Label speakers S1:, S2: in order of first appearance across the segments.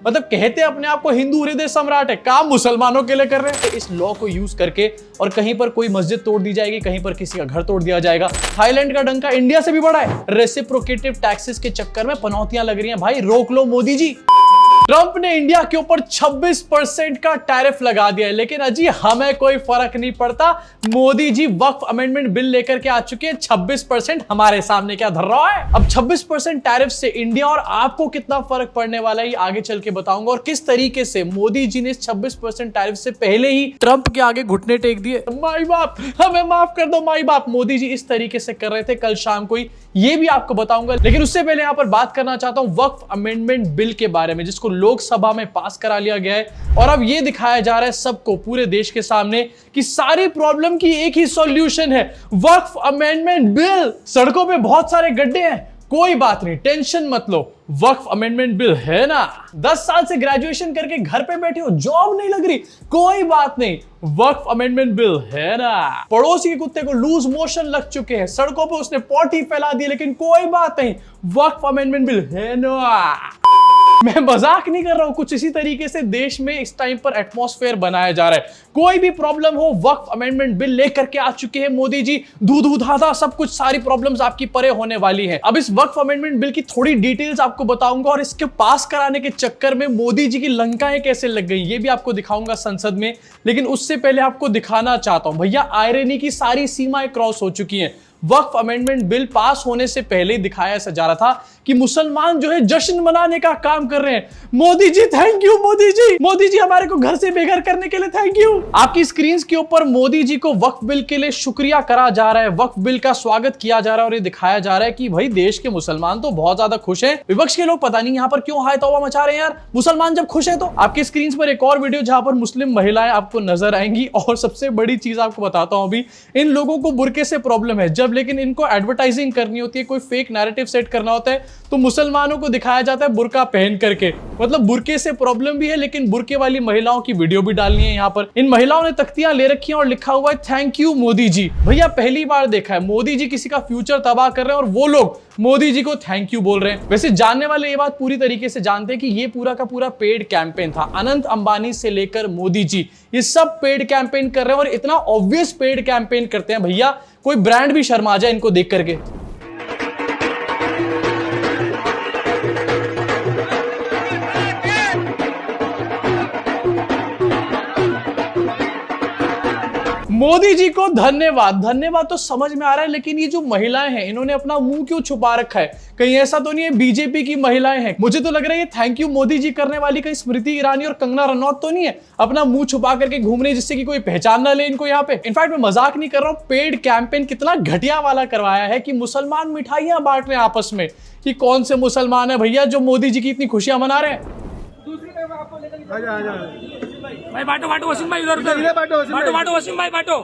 S1: मतलब कहते अपने आप को हिंदू हृदय सम्राट है, काम मुसलमानों के लिए कर रहे हैं। इस लॉ को यूज करके और कहीं पर कोई मस्जिद तोड़ दी जाएगी, कहीं पर किसी का घर तोड़ दिया जाएगा। थाईलैंड का डंका इंडिया से भी बड़ा है। रेसिप्रोकेटिव टैक्सेस के चक्कर में पनौतियां लग रही हैं। भाई रोक लो मोदी जी। ट्रंप ने इंडिया के ऊपर 26% का टैरिफ लगा दिया है, लेकिन अजी हमें कोई फर्क नहीं पड़ता। मोदी जी वक्फ अमेंडमेंट बिल लेकर के आ चुके हैं। 26% हमारे सामने क्या धर रहा है। अब 26% टैरिफ से इंडिया और आपको कितना फर्क पड़ने वाला है आगे चल के बताऊंगा, और किस तरीके से मोदी जी ने 26% टैरिफ से पहले ही ट्रंप के आगे घुटने टेक दिए। माई बाप हमें माफ कर दो माई बाप, मोदी जी इस तरीके से कर रहे थे कल शाम को ही, ये भी आपको बताऊंगा। लेकिन उससे पहले यहां पर बात करना चाहता हूं वक्फ अमेंडमेंट बिल के बारे में, जिसको लोकसभा में पास करा लिया गया है। और अब ये दिखाया जा रहा है सबको, पूरे देश के सामने, कि सारी प्रॉब्लम की एक ही सॉल्यूशन है, वक्फ अमेंडमेंट बिल। सड़कों पे बहुत सारे गड्ढे हैं, कोई बात नहीं, टेंशन मत लो, वक्फ अमेंडमेंट बिल है ना। 10 साल से ग्रेजुएशन करके घर पे बैठे हो, जॉब नहीं लग रही, कोई बात नहीं, वक्फ अमेंडमेंट बिल है ना। पड़ोसी के कुत्ते को लूज मोशन लग चुके हैं, सड़कों पे उसने पॉटी फैला दी, लेकिन कोई बात नहीं, वक्फ अमेंडमेंट बिल है ना। मैं मजाक नहीं कर रहा हूं, कुछ इसी तरीके से देश में इस टाइम पर एटमॉस्फेयर बनाया जा रहा है। कोई भी प्रॉब्लम हो, वक्फ अमेंडमेंट बिल लेकर के आ चुके हैं मोदी जी। दूध धाधा सब कुछ, सारी प्रॉब्लम्स आपकी परे होने वाली हैं। अब इस वक्फ अमेंडमेंट बिल की थोड़ी डिटेल्स आपको बताऊंगा, और इसके पास कराने के चक्कर में मोदी जी की लंकाएं कैसे लग गई ये भी आपको दिखाऊंगा संसद में। लेकिन उससे पहले आपको दिखाना चाहता हूं, भैया आयरनी की सारी सीमाएं क्रॉस हो चुकी हैं। वक्फ अमेंडमेंट बिल पास होने से पहले ही दिखाया जा रहा था कि मुसलमान जो है जश्न मनाने का काम कर रहे हैं। मोदी जी थैंक यू, मोदी जी हमारे को घर से बेघर करने के लिए थैंक यू। आपकी स्क्रीन के ऊपर मोदी जी को वक्फ बिल के लिए शुक्रिया करा जा रहा है, वक्फ बिल का स्वागत किया जा रहा है, और ये दिखाया जा रहा है कि भाई देश के मुसलमान तो बहुत ज्यादा खुश हैं। विपक्ष के लोग पता नहीं यहाँ पर क्यों हाय तौबा मचा रहे हैं यार, मुसलमान जब खुश है तो। आपकी स्क्रीन पर एक और वीडियो जहां पर मुस्लिम महिलाएं आपको नजर आएंगी, और सबसे बड़ी चीज आपको बताता हूं, अभी इन लोगों को बुरके से प्रॉब्लम है, जब लेकिन इनको एडवर्टाइजिंग करनी होती है, कोई फेक नैरेटिव सेट करना होता है, तो मुसलमानों को दिखाया जाता है बुरका पहन करके। मतलब बुरके से प्रॉब्लम भी है, लेकिन बुरके वाली महिलाओं की वीडियो भी डालनी है। यहाँ पर इन महिलाओं ने तख्तियां ले रखी हैं और लिखा हुआ है थैंक यू मोदी जी। भैया पहली बार देखा है मोदी जी किसी का फ्यूचर तबाह कर रहे हैं और वो लोग मोदी जी को थैंक यू बोल रहे हैं। वैसे जानने वाले ये बात पूरी तरीके से जानते हैं कि ये पूरा का पूरा पेड कैंपेन था। अनंत अंबानी से लेकर मोदी जी, ये सब पेड कैंपेन कर रहे हैं, और इतना ऑब्वियस पेड कैंपेन करते हैं भैया, कोई ब्रांड भी शर्मा जाए इनको देख करके। मोदी जी को धन्यवाद तो समझ में आ रहा है, लेकिन ये जो महिलाएं हैं इन्होंने अपना मुंह क्यों छुपा रखा है? कहीं ऐसा तो नहीं है बीजेपी की महिलाएं हैं? मुझे तो लग रहा है ये थैंक यू मोदी जी करने वाली कहीं स्मृति ईरानी और कंगना रनौत तो नहीं है, अपना मुंह छुपा करके घूम रही जिससे कि कोई पहचान ना ले इनको यहाँ पे। इनफैक्ट मैं मजाक नहीं कर रहा हूँ, पेड कैंपेन कितना घटिया वाला करवाया है कि मुसलमान मिठाइयां बांट रहे हैं आपस में, कि कौन से मुसलमान है भैया जो मोदी जी की इतनी खुशियां मना रहे हैं।
S2: भाई बांटो वसीम भाई, उधर बांटो वसीम भाई, बांटो।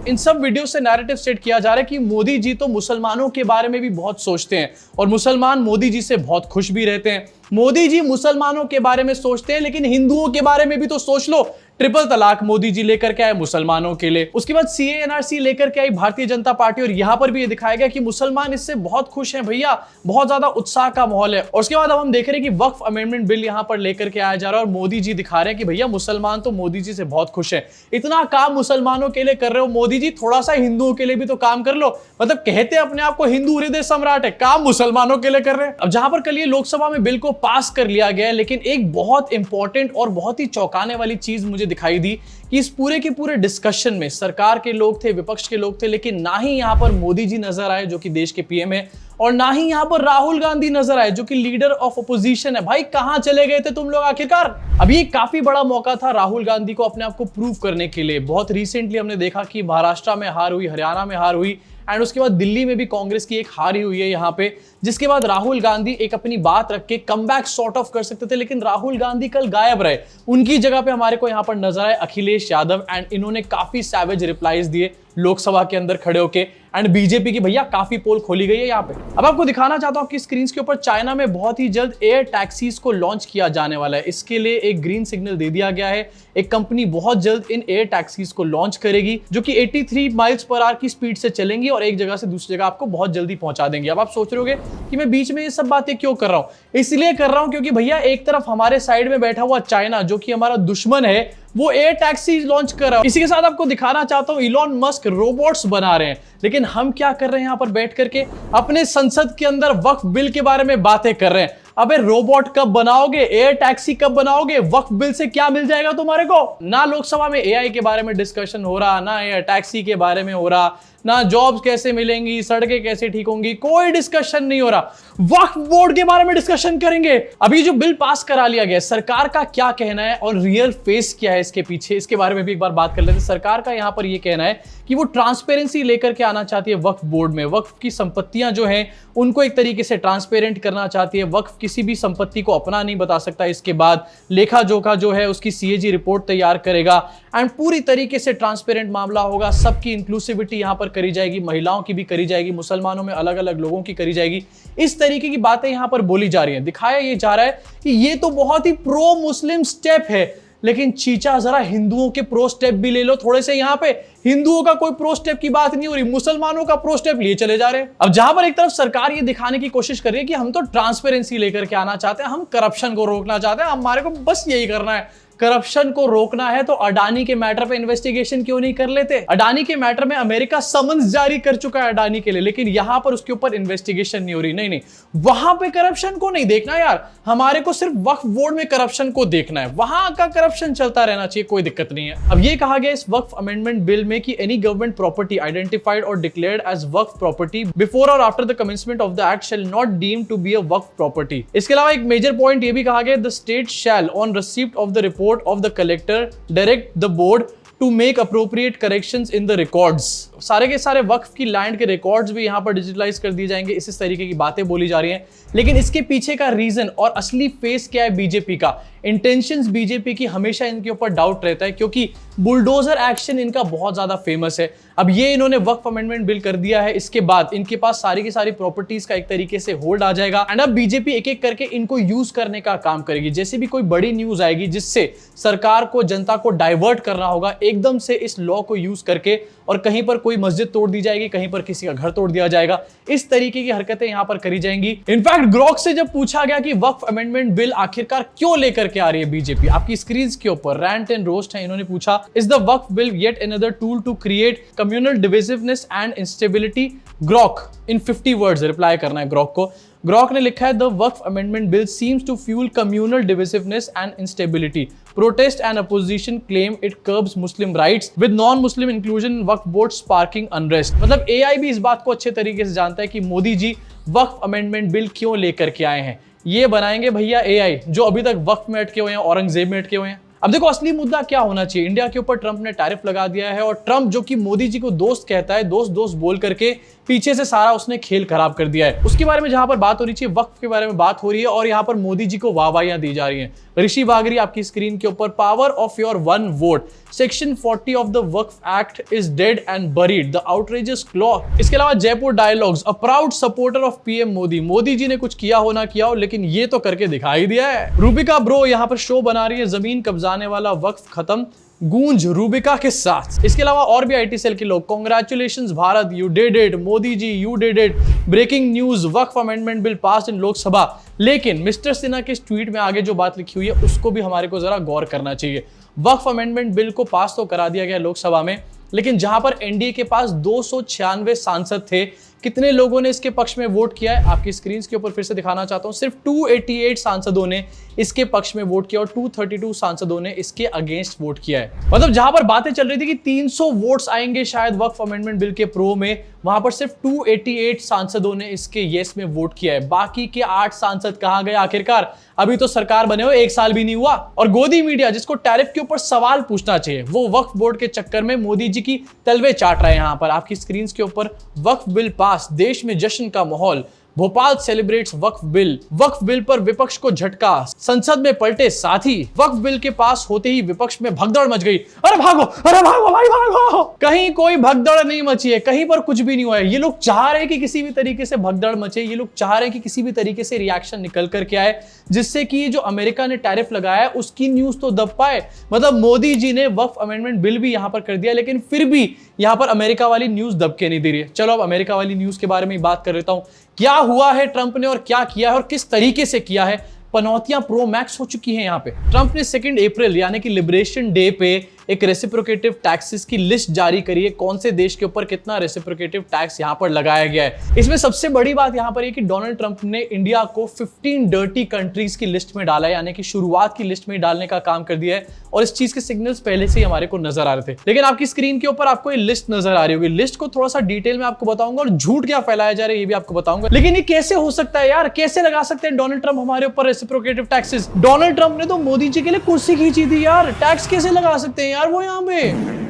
S1: इन सब वीडियो से नैरेटिव सेट किया जा रहा है कि मोदी जी तो मुसलमानों के बारे में भी बहुत सोचते हैं, और मुसलमान मोदी जी से बहुत खुश भी रहते हैं। मोदी जी मुसलमानों के बारे में सोचते हैं, लेकिन हिंदुओं के बारे में भी तो सोच लो। ट्रिपल तलाक मोदी जी लेकर के आए मुसलमानों के लिए, उसके बाद सीए एनआरसी लेकर के आई भारतीय जनता पार्टी, और यहां पर भी ये दिखाया गया कि मुसलमान इससे बहुत खुश हैं भैया, बहुत ज्यादा उत्साह का माहौल है। और उसके बाद अब हम देख रहे हैं कि वक्फ अमेंडमेंट बिल यहां पर लेकर के आया जा रहा है, और मोदी जी दिखा रहे हैं कि भैया मुसलमान तो मोदी जी से बहुत खुश है। इतना काम मुसलमानों के लिए कर रहे हो मोदी जी, थोड़ा सा हिंदुओं के लिए भी तो काम कर लो। मतलब कहते अपने आप को हिंदू हृदय सम्राट है, काम मुसलमानों के लिए कर रहे हैं। अब जहां पर कल ये लोकसभा में बिल को पास कर लिया गया, लेकिन एक बहुत इंपॉर्टेंट और बहुत ही चौंकाने वाली चीज मुझे दिखाई दी कि इस पूरे के पूरे डिस्कशन में सरकार के लोग थे, विपक्ष के लोग थे, लेकिन ना ही यहां पर मोदी जी नजर आए जो कि देश के पीएम है, और ना ही यहां पर राहुल गांधी नजर आए जो कि लीडर ऑफ अपोजिशन है। भाई कहां चले गए थे तुम लोग आखिरकार? अब ये काफी बड़ा मौका था राहुल गांधी को अपने आप को प्रूव करने के लिए। बहुत रिसेंटली हमने देखा कि महाराष्ट्र में हार हुई, हरियाणा में हार हुई, एंड उसके बाद दिल्ली में भी कांग्रेस की एक हारी हुई है यहाँ पे, जिसके बाद राहुल गांधी एक अपनी बात रख के कमबैक सॉर्ट ऑफ कर सकते थे, लेकिन राहुल गांधी कल गायब रहे। उनकी जगह पे हमारे को यहाँ पर नजर आए अखिलेश यादव, एंड इन्होंने काफी सैवेज रिप्लाईज दिए लोकसभा के अंदर खड़े होके। एंड बीजेपी की भैया काफी पोल खोली गई है यहाँ पे। अब आपको दिखाना चाहता हूँ आपकी स्क्रीन के ऊपर, चाइना में बहुत ही जल्द एयर टैक्सीज को लॉन्च किया जाने वाला है। इसके लिए एक ग्रीन सिग्नल दे दिया गया है। एक कंपनी बहुत जल्द इन एयर टैक्सीज को लॉन्च करेगी जो कि 83 माइल्स पर आवर की स्पीड से चलेंगी और एक जगह से दूसरी जगह आपको बहुत जल्दी पहुंचा देंगे। अब आप सोच रहे होगे कि मैं बीच में ये सब बातें क्यों कर रहा हूं। इसलिए कर रहा हूं क्योंकि भैया एक तरफ हमारे साइड में बैठा हुआ चाइना जो कि हमारा दुश्मन है, वो एयर टैक्सी लॉन्च कर रहा है। इसी के साथ आपको दिखाना चाहता हूं इलॉन मस्क रोबोट्स बना रहे हैं, लेकिन हम क्या कर रहे हैं यहां पर बैठ करके अपने संसद के अंदर वक्फ बिल के बारे में बातें कर रहे हैं। अबे रोबोट कब बनाओगे, एयर टैक्सी कब बनाओगे, वक्फ बिल से क्या मिल जाएगा तुम्हारे को? ना लोकसभा में एआई के बारे में डिस्कशन हो रहा, ना एयर टैक्सी के बारे में हो रहा, ना जॉब्स कैसे मिलेंगी, सड़कें कैसे ठीक होंगी, कोई डिस्कशन नहीं हो रहा। वक्फ बोर्ड के बारे में डिस्कशन करेंगे। अभी जो बिल पास करा लिया गया, सरकार का क्या कहना है और रियल फेस क्या है इसके पीछे, इसके बारे में भी एक बार बात कर लेते हैं। सरकार का यहां पर यह कहना है कि वो ट्रांसपेरेंसी लेकर के आना चाहती है वक्फ बोर्ड में। वक्फ की संपत्तियां जो हैं उनको एक तरीके से ट्रांसपेरेंट करना चाहती है। वक्फ किसी भी संपत्ति को अपना नहीं बता सकता। इसके बाद लेखा जोखा जो है उसकी सीएजी रिपोर्ट तैयार करेगा एंड पूरी तरीके से ट्रांसपेरेंट मामला होगा। सबकी इंक्लूसिविटी यहां पर करी जाएगी, महिलाओं की भी करी जाएगी, मुसलमानों में अलग अलग लोगों की करी जाएगी। इस तरीके की बातें यहां पर बोली जा रही हैं। दिखाया ये जा रहा है कि ये तो बहुत ही प्रो मुस्लिम स्टेप है, लेकिन चीचा जरा हिंदुओं के प्रो स्टेप भी ले लो थोड़े से। यहां पे हिंदुओं का कोई प्रो स्टेप की बात नहीं हो रही, मुसलमानों का प्रो स्टेप लिए चले जा रहे हैं। अब जहां पर एक तरफ सरकार ये दिखाने की कोशिश कर रही है कि हम तो ट्रांसपेरेंसी लेकर के आना चाहते हैं, हम करप्शन को रोकना चाहते हैं, हमारे को बस यही करना है। करप्शन को रोकना है तो अडानी के मैटर पे इन्वेस्टिगेशन क्यों नहीं कर लेते? अडानी के मैटर में अमेरिका समन्स जारी कर चुका है अडानी के लिए, लेकिन यहां पर उसके ऊपर इन्वेस्टिगेशन नहीं हो रही। नहीं, वहां पे करप्शन को नहीं देखना यार, हमारे को सिर्फ वक्फ बोर्ड में करप्शन को देखना है। वहां का करप्शन चलता रहना चाहिए, कोई दिक्कत नहीं है। अब ये कहा गया इस वक्फ अमेंडमेंट बिल में कि एनी गवर्नमेंट प्रॉपर्टी आइडेंटिफाइड और डिक्लेयर्ड एज वक्फ प्रॉपर्टी बिफोर और after the commencement of the act shall not deem to be a वक्फ प्रॉपर्टी। इसके अलावा एक मेजर पॉइंट ये भी कहा गया, the state shall on receipt of the report of the collector direct the board to make appropriate corrections in the records। सारे के सारे वक्फ की लैंड के रिकॉर्ड्स भी यहां पर डिजिटलाइज कर दिए जाएंगे। इस तरीके की बातें बोली जा रही हैं, लेकिन इसके पीछे का रीजन और असली फेस क्या है बीजेपी का, इंटेंशंस बीजेपी की हमेशा इनके ऊपर डाउट रहता है, क्योंकि बुलडोजर एक्शन इनका बहुत ज्यादा फेमस है। अब ये इन्होंने वक्फ अमेंडमेंट बिल कर दिया है, इसके बाद इनके पास सारी की सारी प्रॉपर्टीज का एक तरीके से होल्ड आ जाएगा एंड अब बीजेपी एक एक करके इनको यूज करने का काम करेगी। जैसे भी कोई बड़ी न्यूज आएगी जिससे सरकार को, जनता को डाइवर्ट करना होगा, एकदम से इस लॉ को यूज करके, और कहीं पर कोई मस्जिद तोड़ दी जाएगी, कहीं पर किसी का घर तोड़ दिया जाएगा, इस तरीके की हरकतें यहां पर करी जाएंगी। इनफैक्ट ग्रोक से जब पूछा गया कि वक्फ अमेंडमेंट बिल आखिरकार क्यों लेकर के आ रही है बीजेपी, आपकी स्क्रीन के ऊपर रैंट एंड रोस्ट है, इन्होंने पूछा, is the Waqf bill yet another tool to create communal divisiveness and instability? Grok in 50 words reply करना है ग्रोक को। ग्रोक ने लिखा है, the Waqf amendment bill seems to fuel communal divisiveness and instability. Protest and opposition claim it curbs Muslim rights with non-Muslim inclusion in Waqf board sparking unrest। मतलब AI भी इस बात को अच्छे तरीके से जानता है कि मोदी जी वक्फ अमेंडमेंट बिल क्यों लेकर के आए हैं। ये बनाएंगे भैया AI जो अभी तक वक्फ में अटके हुए हैं, औरंगजेब में अटके हुए हैं। अब देखो असली मुद्दा क्या होना चाहिए, इंडिया के ऊपर ट्रंप ने टैरिफ लगा दिया है और ट्रंप जो कि मोदी जी को दोस्त कहता है, दोस्त दोस्त बोल करके पीछे से सारा उसने खेल खराब कर दिया है। उसके बारे में जहां पर बात हो रही चाहिए, वक्फ के बारे में बात हो रही है और यहां पर मोदी जी को वाहवाहियां दी जा रही हैं। ऋषि वागरी आपकी स्क्रीन के ऊपर, power of your one vote, section 40 of the Waqf act is dead and buried, the outrageous clause. इसके अलावा Jaipur dialogues, a proud supporter of PM Modi, Modi ji ने कुछ किया हो ना किया हो, लेकिन ये तो करके दिखाई दिया है। रूबिका ब्रो यहां पर शो बना रही है, जमीन कब्जाने वाला वक्फ खत्म, गूंज रूबिका के साथ। इसके अलावा और भी आईटी सेल के लोग, congratulations Bharat, you did it, Modi ji you did it, breaking news, Waqf amendment bill pass in Lok Sabha. लेकिन मिस्टर सिन्हा के ट्वीट में आगे जो बात लिखी हुई है उसको भी हमारे को जरा गौर करना चाहिए। वक्फ अमेंडमेंट बिल को पास तो करा दिया गया लोकसभा में, लेकिन जहां पर एनडीए के पास 296 सांसद थे, कितने लोगों ने इसके पक्ष में वोट किया है आपकी स्क्रीन के ऊपर फिर से दिखाना चाहता हूं। सिर्फ 288 सांसदों ने इसके पक्ष में वोट किया और 232 सांसदों ने इसके अगेंस्ट वोट किया है। मतलब जहां पर बातें चल रही थी कि 300 वोट्स आएंगे शायद वक्फ अमेंडमेंट बिल के प्रो में, वहां पर सिर्फ 288 सांसदों ने इसके येस में वोट किया है। बाकी के 8 सांसद कहां गए आखिरकार? अभी तो सरकार बने हुए 1 साल भी नहीं हुआ। और गोदी मीडिया जिसको टैरिफ के ऊपर सवाल पूछना चाहिए, वो वक्फ बोर्ड के चक्कर में मोदी जी की तलवे चाट रहे हैं। यहां पर आपकी स्क्रीन के ऊपर वक्फ बिल पास, देश में जश्न का माहौल, भोपाल सेलिब्रेट्स वक्फ बिल पर विपक्ष को झटका, संसद में पलटे साथी। वक्फ बिल के पास होते ही विपक्ष में भगदड़ मच गई। अरे भागो भाई भागो। कहीं कोई भगदड़ नहीं मची है, कहीं पर कुछ भी नहीं हुआ है। ये लोग चाह रहे हैं कि किसी भी तरीके से भगदड़ मचे, ये लोग चाह रहे हैं कि किसी भी तरीके से रिएक्शन निकल करके आए, जिससे कि जो अमेरिका ने टैरिफ लगाया है उसकी न्यूज तो दब पाए। मतलब मोदी जी ने वक्फ अमेंडमेंट बिल भी यहां पर कर दिया, लेकिन फिर भी यहां पर अमेरिका वाली न्यूज दब के नहीं दे रही है। चलो अब अमेरिका वाली न्यूज के बारे में बात कर लेता हूं। क्या हुआ है ट्रंप ने और क्या किया है और किस तरीके से किया है। पनौतियां प्रो मैक्स हो चुकी हैं यहां पे। ट्रंप ने 2 अप्रैल यानी कि लिबरेशन डे पे एक रेसिप्रोकेटिव टैक्सेस की लिस्ट जारी करी है, कौन से देश के ऊपर कितना रेसिप्रोकेटिव टैक्स यहां पर लगाया गया है। इसमें सबसे बड़ी बात यहां पर है कि डोनाल्ड ट्रंप ने इंडिया को 15 डर्टी कंट्रीज की लिस्ट में डाला है, यानी कि शुरुआत की लिस्ट में डालने का काम कर दिया है। और इस चीज के सिग्नल्स पहले से ही हमारे को नजर आ रहे थे, लेकिन आपकी स्क्रीन के ऊपर आपको ये लिस्ट नजर आ रही होगी। लिस्ट को थोड़ा सा डिटेल में आपको बताऊंगा और झूठ क्या फैलाया जा रहा है ये भी आपको बताऊंगा। लेकिन ये कैसे हो सकता है यार, कैसे लगा सकते हैं डोनाल्ड ट्रंप हमारे ऊपर रेसिप्रोकेटिव टैक्सेस। डोनाल्ड ट्रंप ने तो मोदी जी के लिए कुर्सी खींची थी यार, टैक्स कैसे लगा सकते हैं यार वो यहाँ पे।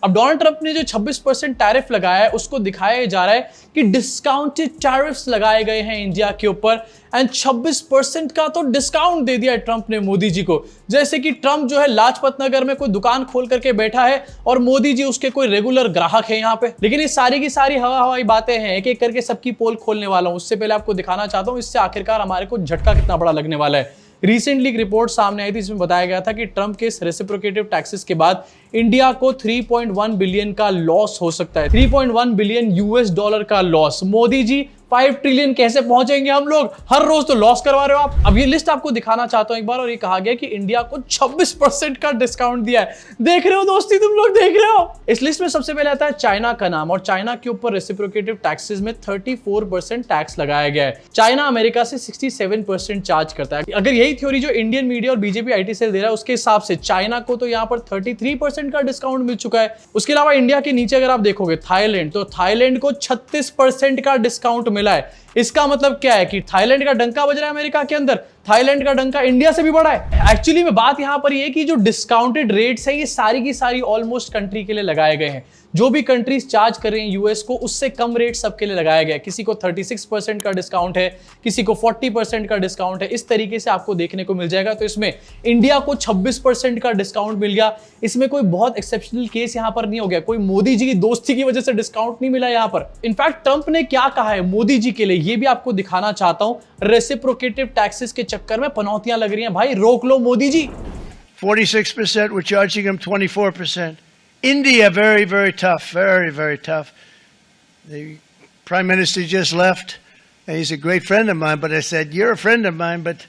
S1: अब डोनाल्ड ट्रंप ने जो 26% टैरिफ लगाया है उसको दिखाया जा रहा है कि डिस्काउंटेड टैरिफ्स लगाए गए हैं इंडिया के ऊपर, एंड 26% का तो डिस्काउंट दे दिया है ट्रंप ने मोदी जी को। जैसे कि ट्रंप जो है लाजपत नगर में कोई दुकान खोल करके बैठा है और मोदी जी उसके कोई रेगुलर ग्राहक है यहाँ पे। लेकिन ये सारी की सारी हवाई बातें हैं, एक एक करके सबकी पोल खोलने वाला हूं। उससे पहले आपको दिखाना चाहता हूं इससे आखिरकार हमारे को झटका कितना बड़ा लगने वाला है। रिसेंटली एक रिपोर्ट सामने आई थी, इसमें बताया गया था कि ट्रंप के इस रेसिप्रोकेटिव टैक्सेस के बाद इंडिया को 3.1 बिलियन का लॉस हो सकता है। 3.1 बिलियन यूएस डॉलर का लॉस। मोदी जी 5 ट्रिलियन कैसे पहुंचेंगे हम लोग, हर रोज तो लॉस करवा रहे हो आप। अब ये लिस्ट आपको दिखाना चाहता हूं एक बार, और ये कहा गया कि इंडिया को 26% का डिस्काउंट दिया है। देख रहे हो दोस्ती, तुम लोग देख रहे हो। इस लिस्ट में सबसे पहले आता है चाइना का नाम, और चाइना के ऊपर रेसिप्रोकेटिव टैक्सेस में 34% टैक्स लगाया गया है। चाइना अमेरिका से 67% चार्ज करता है। अगर यही थ्योरी जो इंडियन मीडिया और बीजेपी आईटी सेल दे रहा है उसके हिसाब से चाइना को तो यहाँ पर 33% का डिस्काउंट मिल चुका है। उसके अलावा इंडिया के नीचे अगर आप देखोगे थाईलैंड, तो थाईलैंड को 36% का डिस्काउंट मिला है। इसका मतलब क्या है कि थाईलैंड का डंका बज रहा है अमेरिका के अंदर, थाईलैंड का डंका इंडिया से भी बड़ा है। एक्चुअली में बात यहां पर ये है कि जो डिस्काउंटेड रेट्स है ये सारी की सारी ऑलमोस्ट कंट्री के लिए लगाए गए हैं। जो भी कंट्रीज चार्ज कर रही हैं यूएस को, उससे कम रेट सबके लिए लगाया गया है। किसी को 36% का डिस्काउंट है, किसी को 40% का डिस्काउंट है। इस तरीके से आपको देखने को मिल जाएगा। तो इसमें इंडिया को 26% का डिस्काउंट मिल गया। इसमें कोई बहुत एक्सेप्शनल केस यहां पर नहीं हो गया, कोई मोदी जी की दोस्ती की वजह से डिस्काउंट नहीं मिला यहां पर। इनफैक्ट ट्रंप ने क्या कहा है मोदी जी के लिए ये भी आपको दिखाना चाहता हूं। रेसिप्रोकेटिव टैक्सेस के चक्कर में पनौतियां लग रही हैं, भाई रोक लो Modi ji.
S3: 46%, we're charging them 24%. India, very, very tough, very, very tough. The Prime Minister just left, and he's a great friend of mine, but I said, you're a friend of mine, but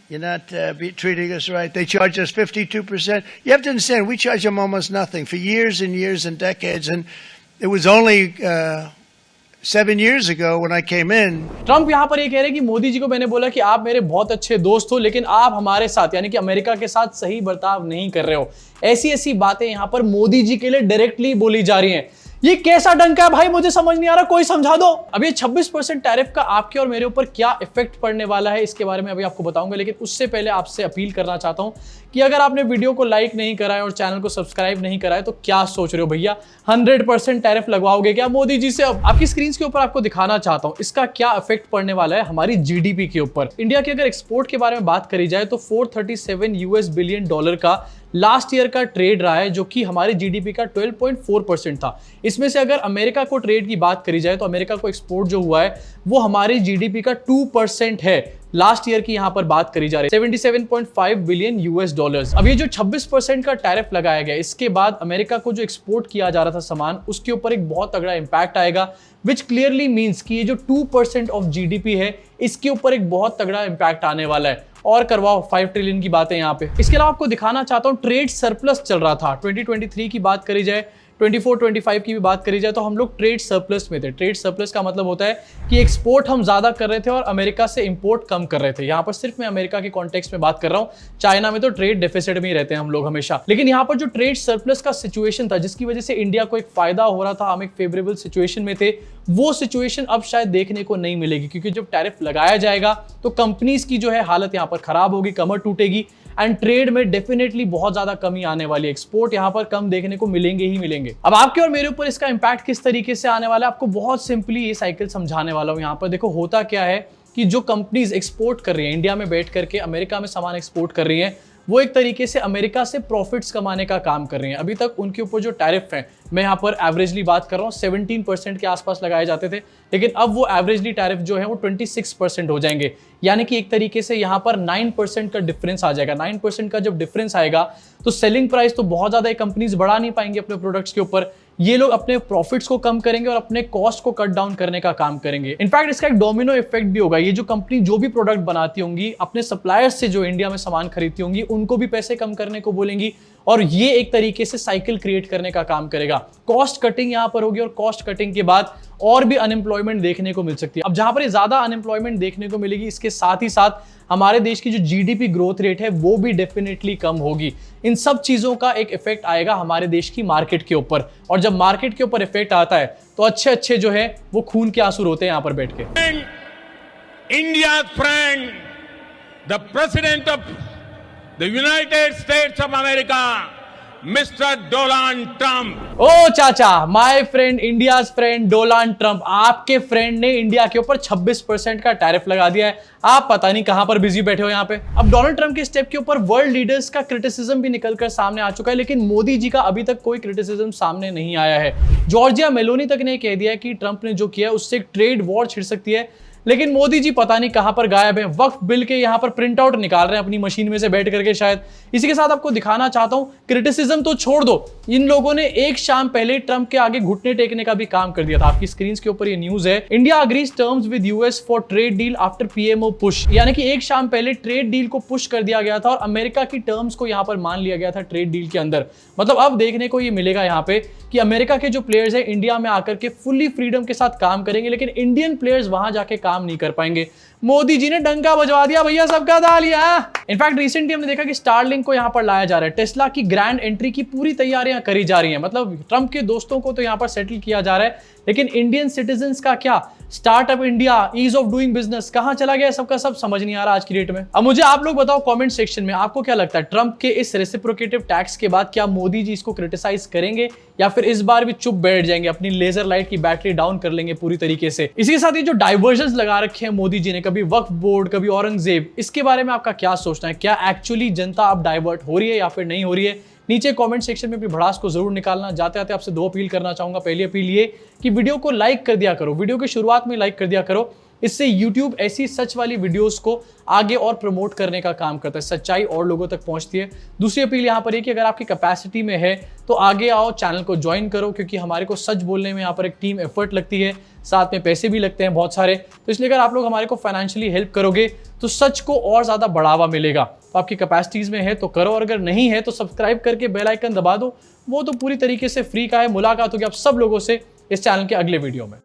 S3: you're not treating us right. They charge us 52%. You have to understand, we charge them almost nothing for years and years and decades, and it was only 7 years ago when I came in.
S1: Trump यहां पर ये कह रहे हैं कि मोदी जी को मैंने बोला कि आप मेरे बहुत अच्छे दोस्त हो, लेकिन आप हमारे साथ यानी कि अमेरिका के साथ सही बर्ताव नहीं कर रहे हो। ऐसी ऐसी बातें यहां पर मोदी जी के लिए डायरेक्टली बोली जा रही हैं। ये कैसा डंका है भाई, मुझे समझ नहीं आ रहा, कोई समझा दो। अब ये 26% टैरिफ का आपके और मेरे ऊपर क्या इफेक्ट पड़ने वाला है इसके बारे में अभी आपको बताऊंगा, लेकिन उससे पहले आपसे अपील करना चाहता हूं कि अगर आपने वीडियो को लाइक नहीं करा है और चैनल को सब्सक्राइब नहीं करा है तो क्या सोच रहे हो भैया, 100% टैरिफ लगवाओगे क्या मोदी जी से। अब आपकी स्क्रीन के ऊपर आपको दिखाना चाहता हूं इसका क्या इफेक्ट पड़ने वाला है हमारी जीडीपी के ऊपर। इंडिया के अगर एक्सपोर्ट के बारे में बात करी जाए तो 437 यूएस बिलियन डॉलर का लास्ट ईयर का ट्रेड रहा है, जो कि हमारे जीडीपी का 12.4% था। इसमें से अगर अमेरिका को ट्रेड की बात करी जाए तो अमेरिका को एक्सपोर्ट जो हुआ है वो हमारे जीडीपी का 2% है। लास्ट ईयर की यहां पर बात करी जा रही है 77.5 बिलियन यूएस डॉलर्स। अब ये जो 26% का टैरिफ लगाया गया, इसके बाद अमेरिका को जो एक्सपोर्ट किया जा रहा था सामान, उसके ऊपर एक बहुत तगड़ा इंपैक्ट आएगा, विच क्लियरली मीन्स कि ये जो 2% ऑफ जीडीपी है इसके ऊपर एक बहुत तगड़ा इंपैक्ट आने वाला है। और करवाओ 5 ट्रिलियन की बातें यहाँ पे। इसके अलावा आपको दिखाना चाहता हूँ ट्रेड सरप्लस चल रहा था 2023 की बात करी जाए, 24-25 की भी बात करी जाए तो हम लोग ट्रेड सरप्लस में थे। ट्रेड सरप्लस का मतलब होता है कि एक्सपोर्ट हम ज्यादा कर रहे थे और अमेरिका से इंपोर्ट कम कर रहे थे। यहाँ पर सिर्फ मैं अमेरिका के कॉन्टेक्स्ट में बात कर रहा हूँ, चाइना में तो ट्रेड डेफिसिट में ही रहते हैं हम लोग हमेशा। लेकिन यहाँ पर जो ट्रेड सरप्लस का सिचुएशन था जिसकी वजह से इंडिया को एक फायदा हो रहा था, हम एक फेवरेबल सिचुएशन में थे, वो सिचुएशन अब शायद देखने को नहीं मिलेगी, क्योंकि जब टैरिफ लगाया जाएगा तो कंपनीज की जो है हालत यहाँ पर खराब होगी, कमर टूटेगी, एंड ट्रेड में डेफिनेटली बहुत ज्यादा कमी आने वाली है। एक्सपोर्ट यहाँ पर कम देखने को मिलेंगे ही मिलेंगे। अब आपके और मेरे ऊपर इसका इंपैक्ट किस तरीके से आने वाला है, आपको बहुत सिंपली ये साइकिल समझाने वाला हूँ। यहाँ पर देखो होता क्या है कि जो कंपनीज एक्सपोर्ट कर रही हैं, इंडिया में बैठ करके अमेरिका में सामान एक्सपोर्ट कर रही हैं, वो एक तरीके से अमेरिका से प्रॉफिट्स कमाने का काम कर रही हैं। अभी तक उनके ऊपर जो टैरिफ है, मैं यहाँ पर एवरेजली बात कर रहा हूँ, 17% के आसपास लगाए जाते थे, लेकिन अब वो एवरेजली टैरिफ जो है वो 26% हो जाएंगे। यानी कि एक तरीके से यहाँ पर 9% का डिफरेंस आ जाएगा। 9% का जब डिफरेंस आएगा तो सेलिंग प्राइस तो बहुत ज्यादा कंपनीज बढ़ा नहीं पाएंगे अपने प्रोडक्ट्स के ऊपर। ये लोग अपने प्रॉफिट्स को कम करेंगे और अपने कॉस्ट को कट डाउन करने का काम करेंगे। इनफैक्ट इसका एक डोमिनो इफेक्ट भी होगा। ये जो कंपनी जो भी प्रोडक्ट बनाती होंगी, अपने सप्लायर्स से जो इंडिया में सामान खरीदती होंगी, उनको भी पैसे कम करने को बोलेंगी और ये एक तरीके से साइकिल क्रिएट करने का काम करेगा। कॉस्ट कटिंग यहां पर होगी और कॉस्ट कटिंग के बाद और भी अनएम्प्लॉयमेंट देखने को मिल सकती है। अब जहां पर ज्यादा अनएम्प्लॉयमेंट देखने को मिलेगी, इसके साथ ही साथ हमारे देश की जो जीडीपी ग्रोथ रेट है वो भी डेफिनेटली कम होगी। इन सब चीजों का एक इफेक्ट आएगा हमारे देश की मार्केट के ऊपर, और जब मार्केट के ऊपर इफेक्ट आता है तो अच्छे जो है वो खून के आंसू रोते हैं यहां पर बैठ के।
S2: India's friend, the President of the United States of America, Mr. Donald Trump.
S1: ओ चाचा, my friend, India's friend Donald Trump, आपके फ्रेंड ने इंडिया के ऊपर 26% का टैरिफ लगा दिया है। आप पता नहीं कहां पर बिजी बैठे हो यहाँ पे। अब डोनाल्ड ट्रंप के स्टेप के ऊपर वर्ल्ड लीडर्स का क्रिटिसिज्म भी निकलकर सामने आ चुका है, लेकिन मोदी जी का अभी तक कोई क्रिटिसिज्म सामने नहीं आया है। जॉर्जिया मेलोनी तक ने कह दिया है कि ट्रंप ने जो किया है उससे एक ट्रेड वॉर छिड़ सकती है, लेकिन मोदी जी पता नहीं कहां पर गायब है। वक्फ बिल के यहां पर प्रिंट आउट निकाल रहे हैं अपनी मशीन में से बैठ करके शायद। इसी के साथ आपको दिखाना चाहता हूं, क्रिटिसिज्म तो छोड़ दो, इन लोगों ने एक शाम पहले ट्रंप के आगे घुटने टेकने का भी काम कर दिया था। आपकी स्क्रीन के ऊपर ये न्यूज है, India agrees terms with US for trade deal after PMO push. यानी कि एक शाम पहले ट्रेड डील को पुश कर दिया गया था और अमेरिका की टर्म्स को यहां पर मान लिया गया था ट्रेड डील के अंदर। मतलब अब देखने को ये मिलेगा यहां पे कि अमेरिका के जो प्लेयर्स हैं इंडिया में आकर के फुल्ली फ्रीडम के साथ काम करेंगे, लेकिन इंडियन प्लेयर्स वहां जाके काम नहीं कर पाएंगे। मोदी जी ने डंका बजवा दिया भैया, सबका दालिया। इनफैक्ट रिसेंटली हमने देखा कि स्टारलिंक को यहां पर लाया जा रहा है। टेस्ला की ग्रैंड एंट्री की पूरी तैयारियां करी जा रही हैं। मतलब ट्रंप के दोस्तों को तो यहां पर सेटल किया जा रहा है, लेकिन इंडियन सिटीजंस का क्या? Startup India, ease of doing business कहां चला गया सबका सब समझ नहीं आ रहा आज की डेट में। अब मुझे आप लोग बताओ कमेंट सेक्शन में, आपको क्या लगता है ट्रंप के इस रेसिप्रोकेटिव टैक्स के बाद क्या मोदी जी इसको क्रिटिसाइज करेंगे या फिर इस बार भी चुप बैठ जाएंगे, अपनी लेजर लाइट की बैटरी डाउन कर लेंगे पूरी तरीके से? इसी के साथ ये जो डाइवर्जन्स लगा रखे हैं मोदी जी ने, कभी वक्फ बोर्ड कभी औरंगजेब, इसके बारे में आपका क्या सोचना है? क्या एक्चुअली जनता अब डाइवर्ट हो रही है या फिर नहीं हो रही है? नीचे कमेंट सेक्शन में अपनी भड़ास को जरूर निकालना। जाते आते आपसे दो अपील करना चाहूंगा। पहली अपील ये कि वीडियो को लाइक कर दिया करो, वीडियो की शुरुआत में लाइक कर दिया करो, इससे YouTube ऐसी सच वाली वीडियोस को आगे और प्रमोट करने का काम करता है, सच्चाई और लोगों तक पहुंचती है। दूसरी अपील यहाँ पर है कि अगर आपकी कैपेसिटी में है तो आगे आओ, चैनल को ज्वाइन करो, क्योंकि हमारे को सच बोलने में यहाँ पर एक टीम एफर्ट लगती है, साथ में पैसे भी लगते हैं बहुत सारे। तो इसलिए अगर आप लोग हमारे को फाइनेंशियली हेल्प करोगे तो सच को और ज्यादा बढ़ावा मिलेगा। तो आपकी कैपेसिटीज में है तो करो, और अगर नहीं है तो सब्सक्राइब करके बेल आइकन दबा दो, वो तो पूरी तरीके से फ्री का है। मुलाकात होगी आप सब लोगों से इस चैनल के अगले वीडियो में।